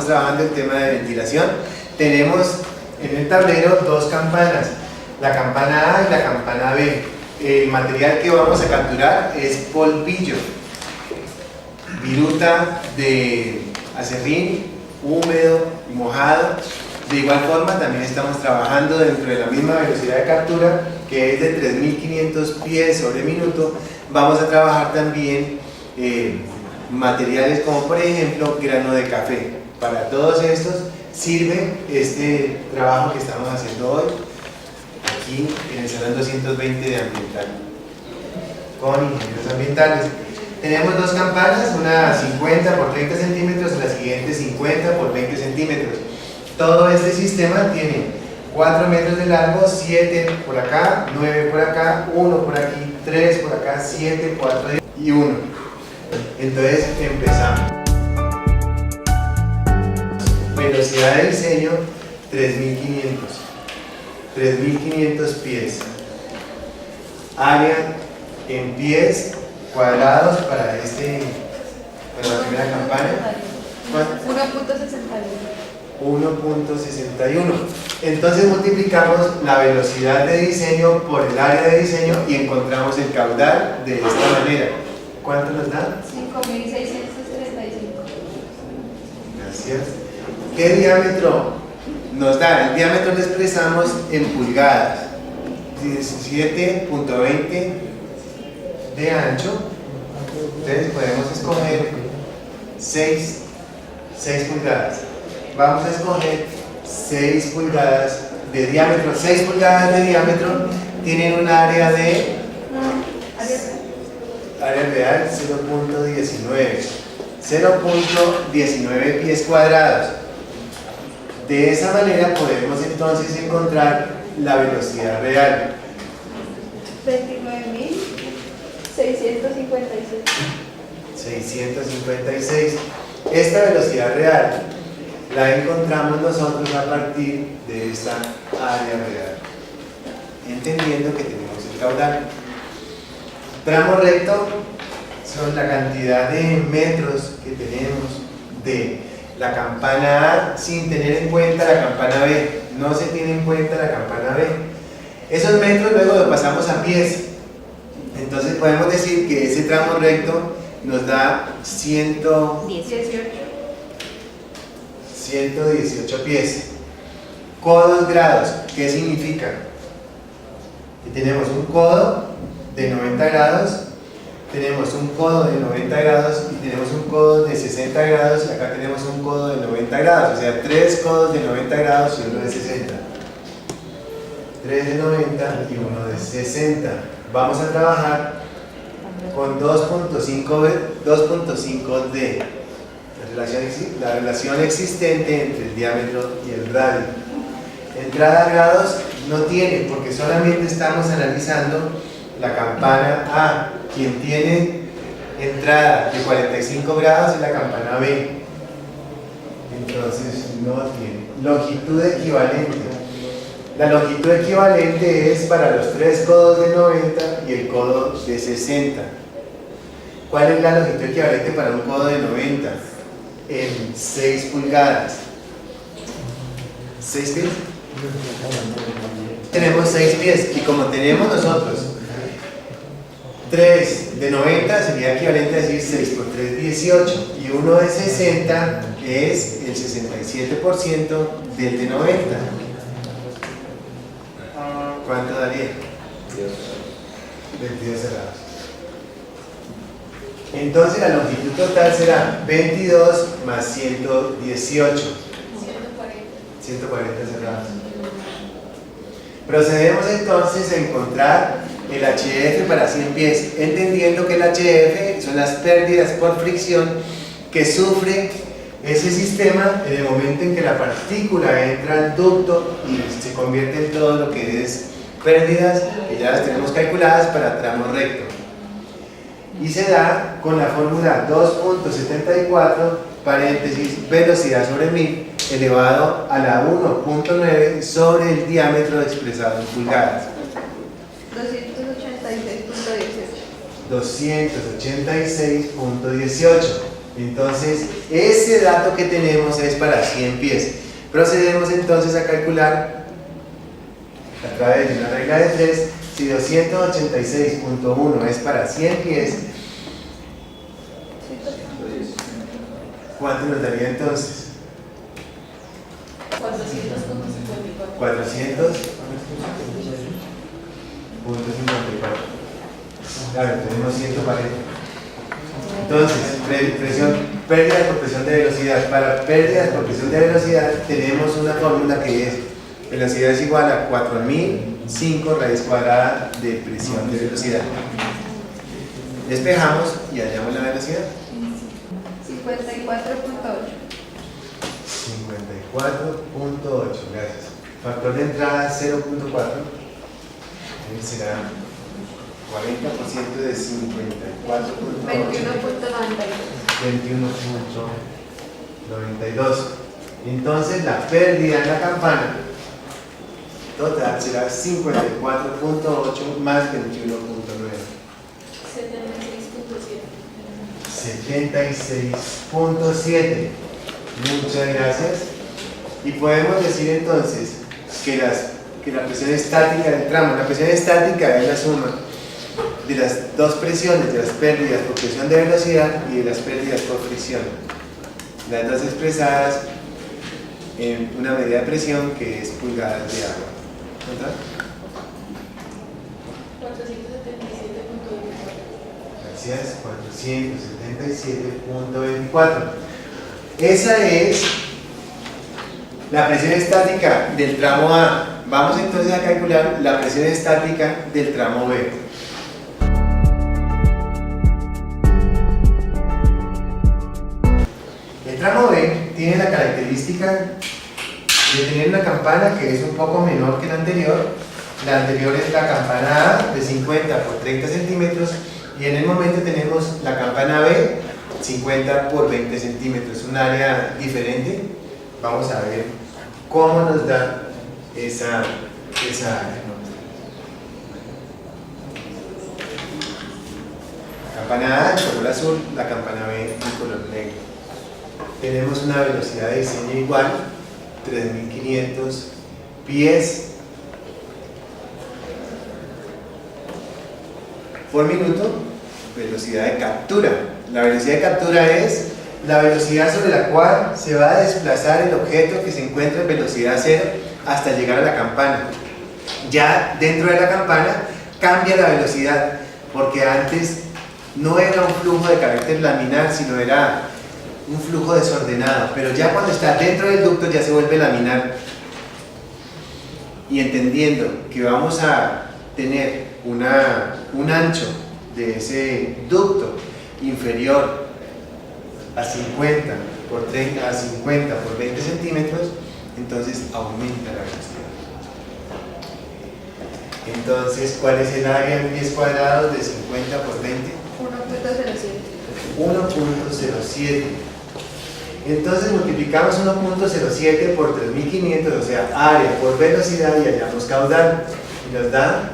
estamos trabajando el tema de ventilación. Tenemos en el tablero dos campanas, la campana A y la campana B. El material que vamos a capturar es polvillo, viruta de acerrín, húmedo y mojado. De igual forma también estamos trabajando dentro de la misma velocidad de captura, que es de 3500 pies sobre minuto. Vamos a trabajar también materiales como por ejemplo grano de café. Para todos estos sirve este trabajo que estamos haciendo hoy aquí en el salón 220 de ambiental con ingenieros ambientales. Tenemos dos campanas, una 50 por 30 centímetros y la siguiente 50 por 20 centímetros. Todo este sistema tiene 4 metros de largo, 7 por acá, 9 por acá, 1 por aquí, 3 por acá, 7, 4 y 1. Entonces empezamos. Velocidad de diseño 3500 pies. Área en pies cuadrados para la primera campana. 1.61. Entonces multiplicamos la velocidad de diseño por el área de diseño y encontramos el caudal de esta manera. ¿Cuánto nos da? 5.635. Gracias. ¿Qué diámetro nos da? El diámetro lo expresamos en pulgadas. 17.20 de ancho. Entonces podemos escoger 6 pulgadas. Vamos a escoger 6 pulgadas de diámetro. 6 pulgadas de diámetro tienen un área de área real 0.19 pies cuadrados. De esa manera podemos entonces encontrar la velocidad real. 656. Esta velocidad real la encontramos nosotros a partir de esta área real, entendiendo que tenemos el caudal. Tramo recto son la cantidad de metros que tenemos de la campana A sin tener en cuenta la campana B. No se tiene en cuenta la campana B. Esos metros luego lo pasamos a pies. Entonces podemos decir que ese tramo recto nos da 118 pies. Codos grados, ¿qué significa? Que tenemos un codo de 90 grados, tenemos un codo de 90 grados y tenemos un codo de 60 grados y acá tenemos un codo de 90 grados, o sea, 3 codos de 90 grados y uno de 60. 3 de 90 y uno de 60. Vamos a trabajar con 2.5D, la relación existente entre el diámetro y el radio. Entrada a grados no tiene, porque solamente estamos analizando la campana A. Quien tiene entrada de 45 grados es la campana B. Entonces no tiene. Longitud equivalente. La longitud equivalente es para los 3 codos de 90 y el codo de 60. ¿Cuál es la longitud equivalente para un codo de 90? En 6 pulgadas. ¿6 pies? Tenemos 6 pies y como tenemos nosotros 3 de 90 sería equivalente a decir 6 por 3, 18 y 1 de 60 es el 67% del de 90. ¿Cuánto daría? 22 cerrados. Entonces la longitud total será 22 más 118. 140 cerrados. Procedemos entonces a encontrar el HF para 100 pies, entendiendo que el HF son las pérdidas por fricción que sufre ese sistema en el momento en que la partícula entra al ducto y se convierte en todo lo que es pérdidas, que ya las tenemos calculadas para tramo recto. Y se da con la fórmula 2.74 paréntesis velocidad sobre 1000 elevado a la 1.9 sobre el diámetro expresado en pulgadas. 286.18. Entonces, ese dato que tenemos es para 100 pies. Procedemos entonces a calcular a través de una regla de 3, si 286.1 es para 100 pies, ¿cuánto nos daría entonces? 400.54. Claro, tenemos 140. Entonces, pérdidas por presión de velocidad. Para pérdidas por presión de velocidad tenemos una fórmula que es velocidad es igual a 4005 raíz cuadrada de presión de velocidad. Despejamos y hallamos la velocidad. 54.8. 54.8, gracias. Factor de entrada 0.4. Será 40% de 54.8. 21.92. Entonces la pérdida en la campana total será 54.8 más 21.9. 76.7. Muchas gracias. Y podemos decir entonces que la presión estática del tramo, la presión estática es la suma de las dos presiones, de las pérdidas por presión de velocidad y de las pérdidas por fricción. Las dos expresadas en una medida de presión que es pulgadas de agua. ¿Verdad? 477.24. Gracias, 477.24. Esa es la presión estática del tramo A. Vamos entonces a calcular la presión estática del tramo B. El tramo B tiene la característica de tener una campana que es un poco menor que la anterior. La anterior es la campana A de 50 por 30 centímetros y en el momento tenemos la campana B 50 por 20 centímetros, un área diferente. Vamos a ver cómo nos da esa área. La campana A en color azul, la campana B en color negro. Tenemos una velocidad de diseño igual, 3500 pies por minuto. Velocidad de captura. La velocidad de captura es la velocidad sobre la cual se va a desplazar el objeto que se encuentra en velocidad cero hasta llegar a la campana. Ya dentro de la campana cambia la velocidad, porque antes no era un flujo de carácter laminar, sino era un flujo desordenado, pero ya cuando está dentro del ducto ya se vuelve laminar. Y entendiendo que vamos a tener un ancho de ese ducto inferior a 50 por 30 a 50 por 20 centímetros, entonces aumenta la velocidad. Entonces, ¿cuál es el área en pies cuadrados de 50 por 20? 1.07. Entonces multiplicamos 1.07 por 3500, o sea, área por velocidad, y hallamos caudal. Y nos da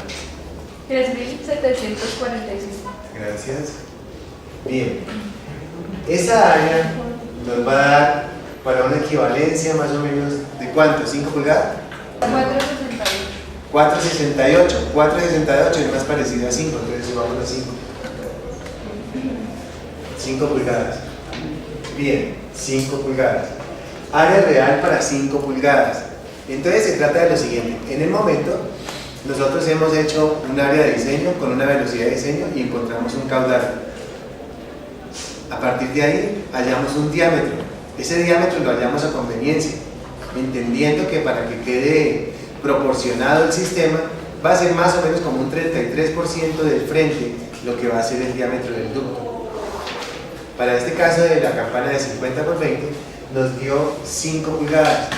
3745. Gracias. Bien. Esa área nos va a dar para una equivalencia más o menos de ¿cuánto? ¿5 pulgadas? 468. 468 es más parecido a 5, entonces subamos a 5. 5 pulgadas. Bien, 5 pulgadas. Área real para 5 pulgadas. Entonces se trata de lo siguiente. En el momento, nosotros hemos hecho un área de diseño con una velocidad de diseño y encontramos un caudal. A partir de ahí hallamos un diámetro. Ese diámetro lo hallamos a conveniencia, entendiendo que para que quede proporcionado el sistema va a ser más o menos como un 33% del frente lo que va a ser el diámetro del ducto. Para este caso de la campana de 50 por 20 nos dio 5 pulgadas,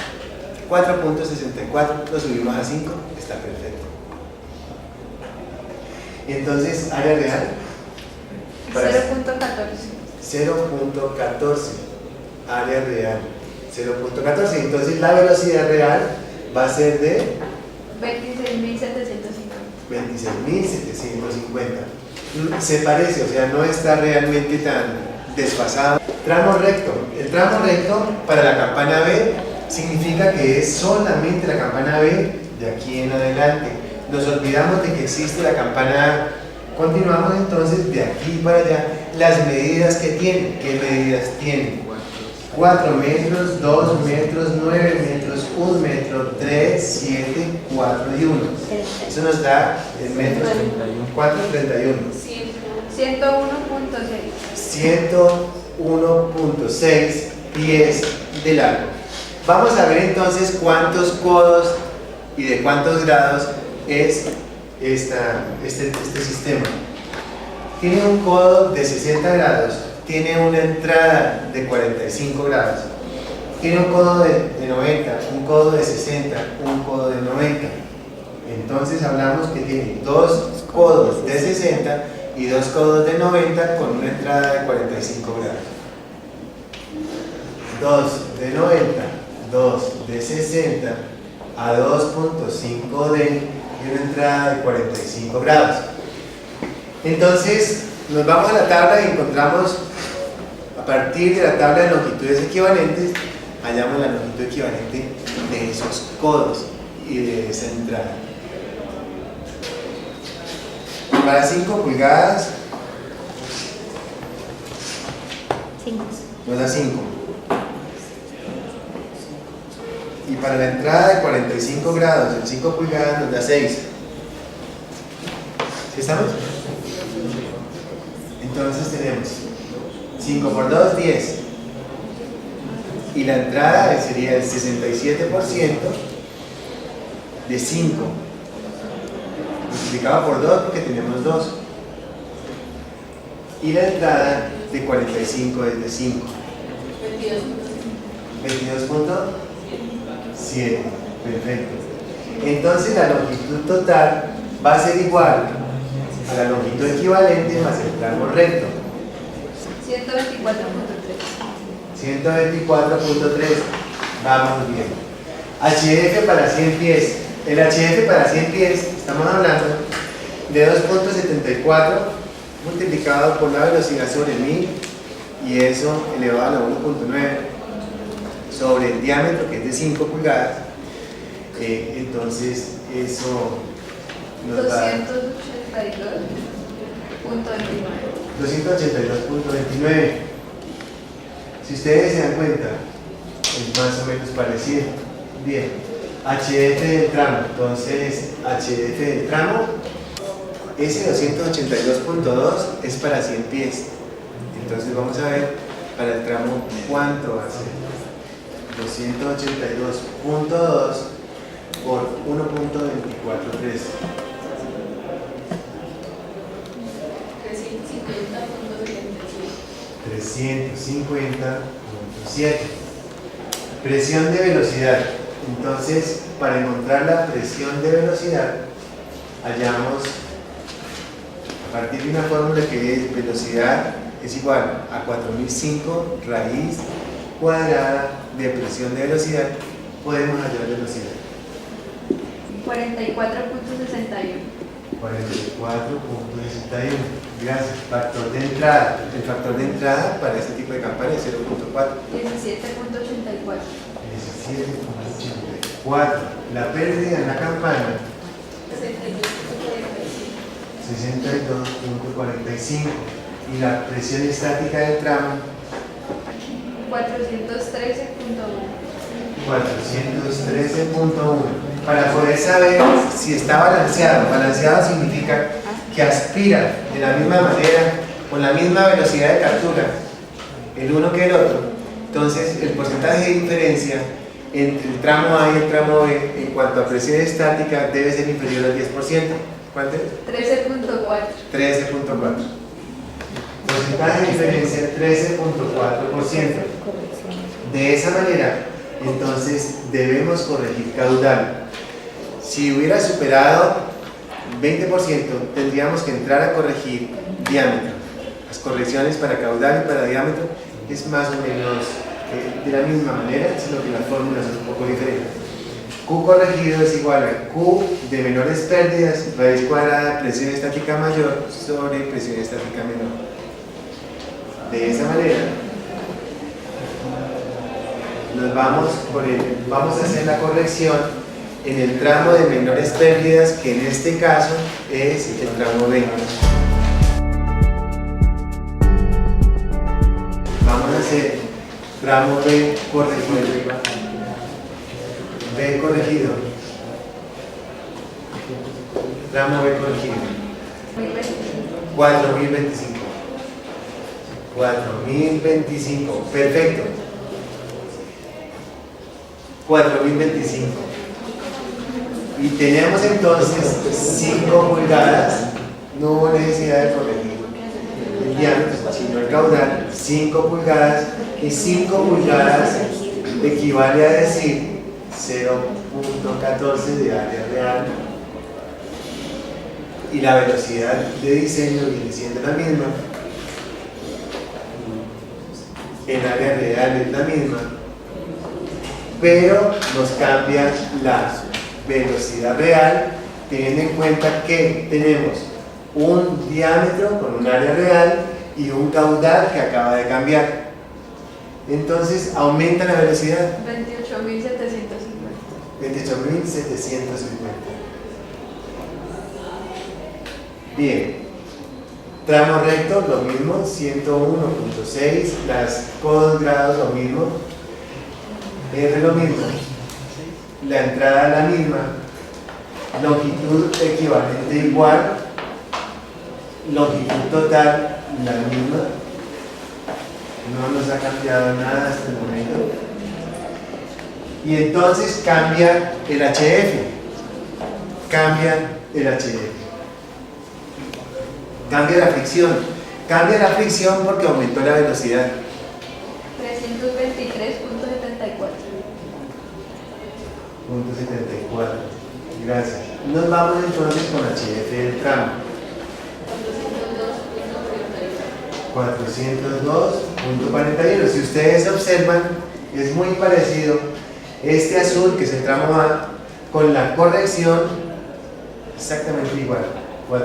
4.64, lo subimos a 5, está perfecto. Entonces, área real 0.14, área real 0.14. Entonces la velocidad real va a ser de 26.750. 26.750. Se parece, o sea, no está realmente tan desfasado. Tramo recto. El tramo recto para la campana B significa que es solamente la campana B de aquí en adelante. Nos olvidamos de que existe la campana A. Continuamos entonces de aquí para allá. Las medidas que tiene. ¿Qué medidas tiene? 4 metros, 2 metros, 9 metros, 1 metro, 3, 7, 4 y 1. Eso nos da el metro 431. 101.6 pies de largo. Vamos a ver entonces cuántos codos y de cuántos grados es este sistema. Tiene un codo de 60 grados, tiene una entrada de 45 grados, tiene un codo de 90, un codo de 60, un codo de 90. Entonces hablamos que tiene dos codos de 60 y dos codos de 90 con una entrada de 45 grados. 2 de 90, 2 de 60 a 2.5 de y una entrada de 45 grados. Entonces nos vamos a la tabla y encontramos, a partir de la tabla de longitudes equivalentes, hallamos la longitud equivalente de esos codos y de esa entrada. Para 5 pulgadas nos da 5. Y para la entrada de 45 grados en 5 pulgadas nos da 6. ¿Sí estamos? Entonces tenemos 5 por 2, 10. Y la entrada sería el 67% de 5. Multiplicado por 2 porque tenemos 2. Y la entrada de 45 es de 5. 22.7. Perfecto. Entonces la longitud total va a ser igual a la longitud equivalente más el tramo recto. 124.3. Vamos bien. HF para 100 pies. El HF para 100 pies, estamos hablando de 2.74 multiplicado por la velocidad sobre 1000 y eso elevado a la 1.9 sobre el diámetro que es de 5 pulgadas. Entonces eso nos da 282.29. Si ustedes se dan cuenta, es más o menos parecido. Bien, HF del tramo. Entonces, HF del tramo, ese 282.2 es para 100 pies. Entonces, vamos a ver para el tramo cuánto va a ser. 282.2 por 1.243. 350.7. Presión de velocidad. Entonces, para encontrar la presión de velocidad, hallamos a partir de una fórmula que es velocidad es igual a 4005 raíz cuadrada de presión de velocidad, podemos hallar velocidad. 44.61. 44.61. Gracias. Factor de entrada. El factor de entrada para este tipo de campana es 0.4. 17.84. 17.84. La pérdida en la campana 62.45. Y la presión estática del tramo 413.1. 413.1. Para poder saber si está balanceado. Balanceado significa que aspira de la misma manera, con la misma velocidad de captura, el uno que el otro. Entonces, el porcentaje de diferencia entre el tramo A y el tramo B en cuanto a presión estática debe ser inferior al 10%. ¿Cuánto es? 13.4. 13.4. Porcentaje de diferencia 13.4%. De esa manera, entonces debemos corregir caudal. Si hubiera superado 20%, tendríamos que entrar a corregir diámetro. Las correcciones para caudal y para diámetro es más o menos de la misma manera, sino que las fórmulas son un poco diferentes. Q corregido es igual a Q de menores pérdidas, raíz cuadrada, presión estática mayor sobre presión estática menor. De esa manera, vamos a hacer la corrección en el tramo de menores pérdidas, que en este caso es el tramo B. Vamos a hacer tramo B corregido. B corregido. Tramo B corregido. 4025. 4025. Perfecto. 4025. Y tenemos entonces 5 pulgadas. No hubo necesidad de corregir el diámetro, sino el caudal. 5 pulgadas. Y 5 pulgadas equivale a decir 0.14 de área real. Y la velocidad de diseño viene siendo la misma. En área real es la misma, pero nos cambia la velocidad real, teniendo en cuenta que tenemos un diámetro con un área real y un caudal que acaba de cambiar. Entonces aumenta la velocidad. 28.750. 28.750. Bien, tramo recto lo mismo, 101.6, las codos grados lo mismo, R lo mismo, la entrada la misma, longitud equivalente igual, longitud total la misma, no nos ha cambiado nada hasta el momento. Y entonces cambia el HF, cambia el HF. Cambia la fricción. Cambia la fricción porque aumentó la velocidad. 323.74. Punto 74. Gracias. Nos vamos entonces con HF del tramo. 402.41. Si ustedes observan, es muy parecido este azul, que es el tramo A, con la corrección exactamente igual. 400.54,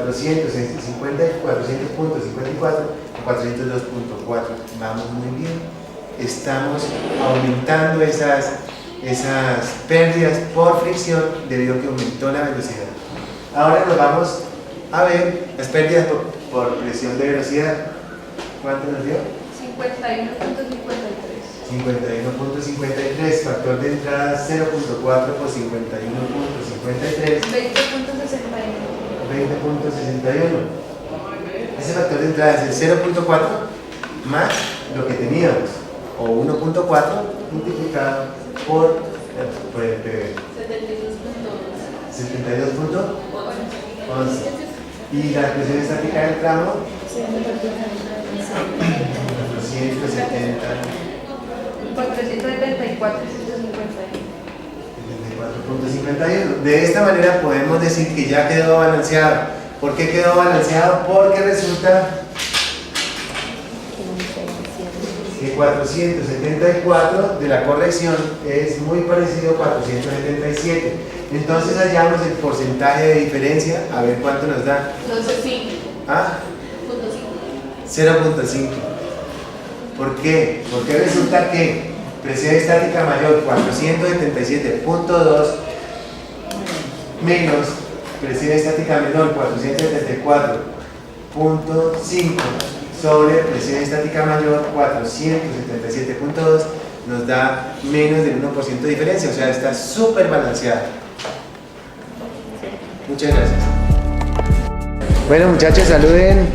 402.4. Vamos muy bien. Estamos aumentando esas pérdidas por fricción debido a que aumentó la velocidad. Ahora nos vamos a ver las pérdidas por presión de velocidad. ¿Cuánto nos dio? 51.53. 51.53, factor de entrada 0.4 por 51.53. 20.61. 20.61. Ese factor de entrada es el 0.4 más lo que teníamos, o 1.4 multiplicado por el PB. 72.11. Y la presión estática del tramo 474.51. De esta manera podemos decir que ya quedó balanceado. ¿Por qué quedó balanceado? Porque resulta que 474 de la corrección es muy parecido a 477. Entonces hallamos el porcentaje de diferencia, a ver cuánto nos da. 12.5. ¿Ah? 0.5. ¿Por qué? Porque resulta que presión estática mayor 477.2 menos presión estática menor 474.5 sobre presión estática mayor 477.2 nos da menos del 1% de diferencia, o sea, está súper balanceada. Muchas gracias. Bueno, muchachos, saluden.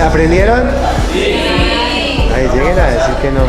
¿Aprendieron? Sí. Ahí lleguen a decir que no.